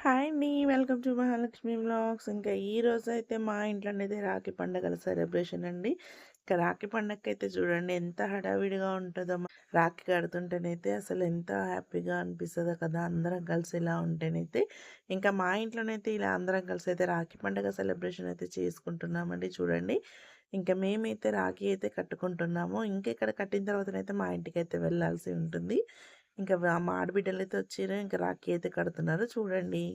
Hi అండి. Welcome to Mahalakshmi vlogs. ఇంకా ఈరోజైతే మా ఇంట్లోనైతే రాఖీ పండుగల సెలబ్రేషన్ అండి. ఇక రాఖీ పండగకైతే చూడండి ఎంత హడావిడిగా ఉంటదో. రాఖీ కడుతుంటేనైతే అసలు ఎంత హ్యాపీగా అనిపిస్తదో కదా! అందరం కలిసి ఇలా ఉంటేనైతే. ఇంకా మా ఇంట్లోనైతే ఇలా అందరం కలిసి అయితే రాఖీ పండుగ సెలబ్రేషన్ అయితే చేసుకుంటున్నామండి చూడండి. ఇంకా మేమైతే రాఖీ అయితే కట్టుకుంటున్నాము. ఇంకా ఇక్కడ కట్టిన తర్వాతనైతే మా ఇంటికైతే వెళ్ళాల్సి ఉంటుంది. ఇంకా మా ఆడబిడ్డలైతే వచ్చిర్రు. ఇంకా రాఖీ అయితే కడుతున్నారు చూడండి.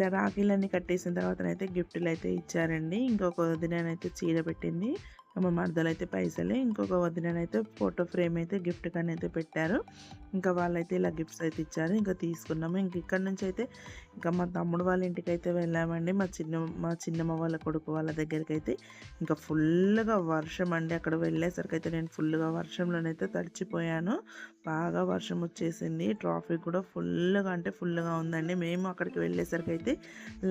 ఇలా రాఖీలన్నీ కట్టేసిన తర్వాతనైతే గిఫ్టులైతే ఇచ్చారండి. ఇంకొక వదిననైతే చీర పెట్టింది. మా మరదలైతే పైసలే. ఇంకొక వదిననైతే ఫోటో ఫ్రేమ్ అయితే గిఫ్ట్ కనైతే పెట్టారు. ఇంకా వాళ్ళైతే ఇలా గిఫ్ట్స్ అయితే ఇచ్చారు. ఇంకా తీసుకున్నాము. ఇంక ఇక్కడ నుంచి అయితే ఇంకా మా తమ్ముడు వాళ్ళ ఇంటికైతే వెళ్ళామండి. మా చిన్నమ్మ వాళ్ళ కొడుకు వాళ్ళ దగ్గరికైతే ఇంకా ఫుల్గా వర్షం అండి. అక్కడ వెళ్ళేసరికి అయితే నేను ఫుల్గా వర్షంలోనైతే తడిచిపోయాను. బాగా వర్షం వచ్చేసింది. ట్రాఫిక్ కూడా ఫుల్గా ఉందండి. మేము అక్కడికి వెళ్ళేసరికి అయితే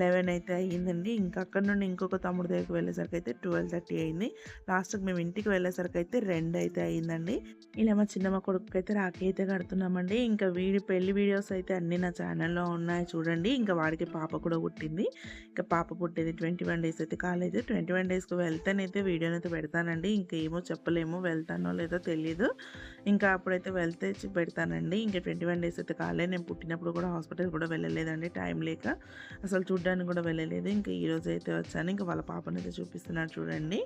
11 అయితే అయ్యిందండి. ఇంకా అక్కడ నుండి ఇంకొక తమ్ముడు దగ్గరికి వెళ్ళేసరికి అయితే 12:30 అయింది. లాస్ట్కి మేము ఇంటికి వెళ్ళేసరికి అయితే 2 అయితే అయ్యిందండి. ఇలా మా చిన్నమ్మ కొడుకు అయితే రాఖీ అయితే కడుతున్నామండి. ఇంకా పెళ్లి వీడియోస్ అయితే అన్నీ నా ఛానల్లో ఉన్నాయి చూడండి. ఇంకా వాడికి పాప కూడా పుట్టింది. ఇంకా పాప పుట్టేది 21 డేస్ అయితే కాలేదు. 21 డేస్కి వెళ్తేనైతే వీడియోని అయితే పెడతానండి. ఇంకా ఏమో చెప్పలేము, వెళ్తానో లేదో తెలియదు. ఇంకా అప్పుడైతే వెళ్తే పెడతానండి. ఇంకా 21 డేస్ అయితే కాలేదు. నేను పుట్టినప్పుడు కూడా హాస్పిటల్ కూడా వెళ్ళలేదండి, టైం లేక అసలు చూడ్డానికి కూడా వెళ్ళలేదు. ఇంకా ఈరోజు అయితే వచ్చాను. ఇంకా వాళ్ళ పాపనైతే అయితే చూపిస్తున్నాను చూడండి.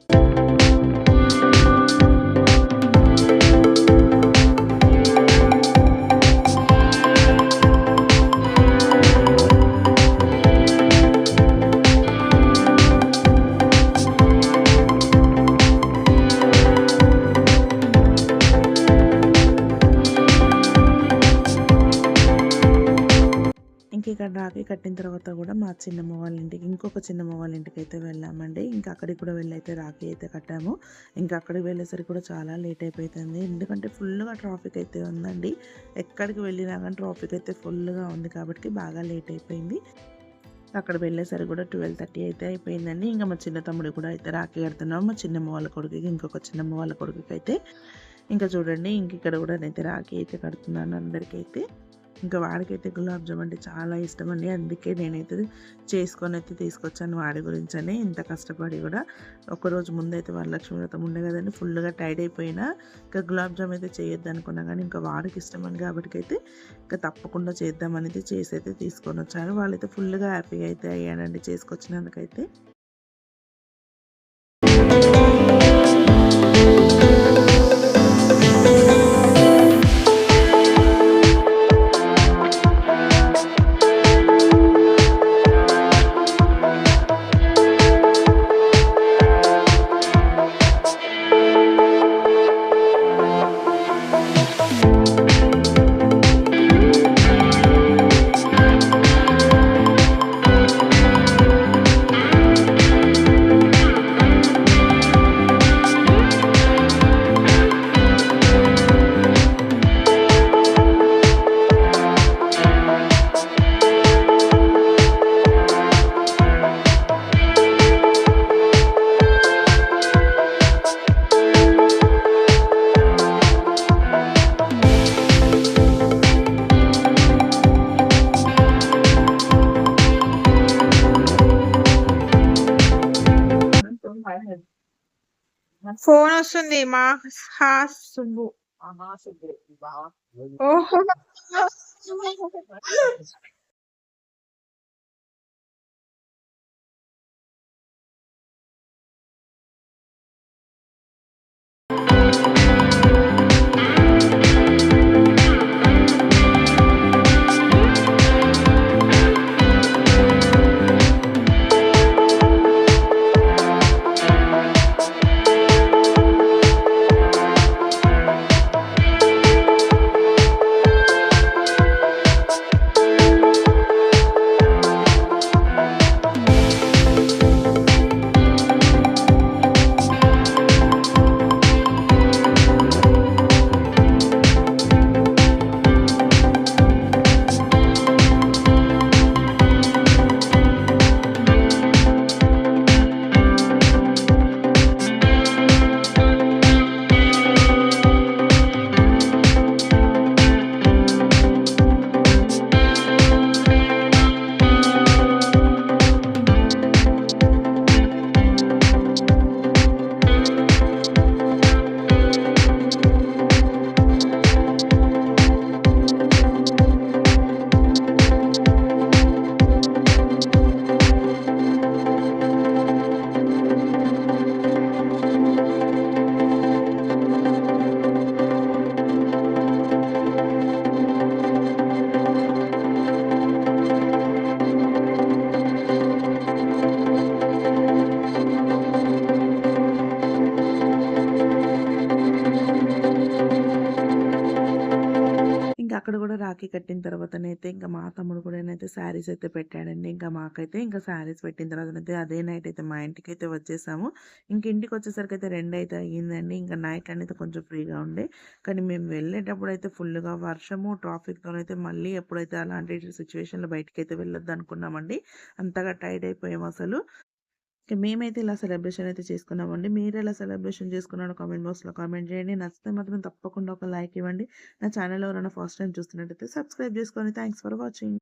ఇక్కడ రాఖీ కట్టిన తర్వాత కూడా మా చిన్నమ్మ వాళ్ళ ఇంటికి, ఇంకొక చిన్నమ్మ వాళ్ళ ఇంటికి అయితే వెళ్ళామండి. ఇంకా అక్కడికి కూడా వెళ్ళైతే రాఖీ అయితే కట్టాము. ఇంకా అక్కడికి వెళ్ళేసరికి కూడా చాలా లేట్ అయిపోతుంది. ఎందుకంటే ఫుల్గా ట్రాఫిక్ అయితే ఉందండి. ఎక్కడికి వెళ్ళినా కానీ ట్రాఫిక్ అయితే ఫుల్గా ఉంది కాబట్టి బాగా లేట్ అయిపోయింది. అక్కడ వెళ్ళేసరికి కూడా 12:30 అయితే అయిపోయిందండి. ఇంకా మా చిన్న తమ్ముడు కూడా అయితే రాఖీ కడుతున్నాము. మా చిన్నమ్మ వాళ్ళ కొడుకుకి, ఇంకొక చిన్నమ్మ వాళ్ళ కొడుకుకి అయితే ఇంకా చూడండి. ఇంక ఇక్కడ కూడా నేనైతే రాఖీ అయితే కడుతున్నాను అందరికైతే. ఇంకా వాడికైతే గులాబ్ జామ్ అంటే చాలా ఇష్టం అండి. అందుకే నేనైతే చేసుకొని అయితే తీసుకొచ్చాను వాడి గురించి అని. ఇంత కష్టపడి కూడా ఒకరోజు ముందైతే వరలక్ష్మి వ్రతం ఉండే కదండి, ఫుల్గా టైర్డ్ అయిపోయినా ఇంకా గులాబ్ జామ్ అయితే చేయొద్దు అనుకున్నా. కానీ ఇంకా వాడికి ఇష్టం అని కాబట్టికైతే ఇంకా తప్పకుండా చేద్దామనేది చేసి అయితే తీసుకొని వచ్చాను. వాళ్ళైతే ఫుల్గా హ్యాపీగా అయితే అయ్యానండి చేసుకొచ్చినందుకైతే. ఫోన్ వస్తుంది మా సుబ్బు. ఓహో అక్కడ కూడా రాఖీ కట్టిన తర్వాతనైతే ఇంకా మా తమ్ముడు కూడానైతే శారీస్ అయితే పెట్టాడండి. ఇంకా మాకైతే ఇంకా శారీస్ పెట్టిన తర్వాతనైతే అదే నైట్ అయితే మా ఇంటికైతే వచ్చేసాము. ఇంక ఇంటికొచ్చేసరికి అయితే 2 అయితే అయ్యిందండి. ఇంకా నైట్ అనేది కొంచెం ఫ్రీగా ఉండే. కానీ మేము వెళ్ళేటప్పుడైతే ఫుల్‌గా వర్షము, ట్రాఫిక్‌తోనైతే మళ్ళీ ఎప్పుడైతే అలాంటి సిట్యుయేషన్‌లో బయటికైతే వెళ్ళొద్దనుకున్నామండి. అంతగా టైర్డ్ అయిపోయామసలు. మేమైతే ఇలా సెలబ్రేషన్ అయితే చేసుకున్నామండి. మీరెలా సెలబ్రేషన్ చేసుకున్నారో కామెంట్ బాక్స్‌లో కామెంట్ చేయండి. నచ్చితే మాత్రం తప్పకుండా ఒక లైక్ ఇవ్వండి. నా ఛానల్ ఎవరైనా ఫస్ట్ టైమ్ చూస్తున్నట్టయితే సబ్స్క్రైబ్ చేసుకోండి. Thanks for watching.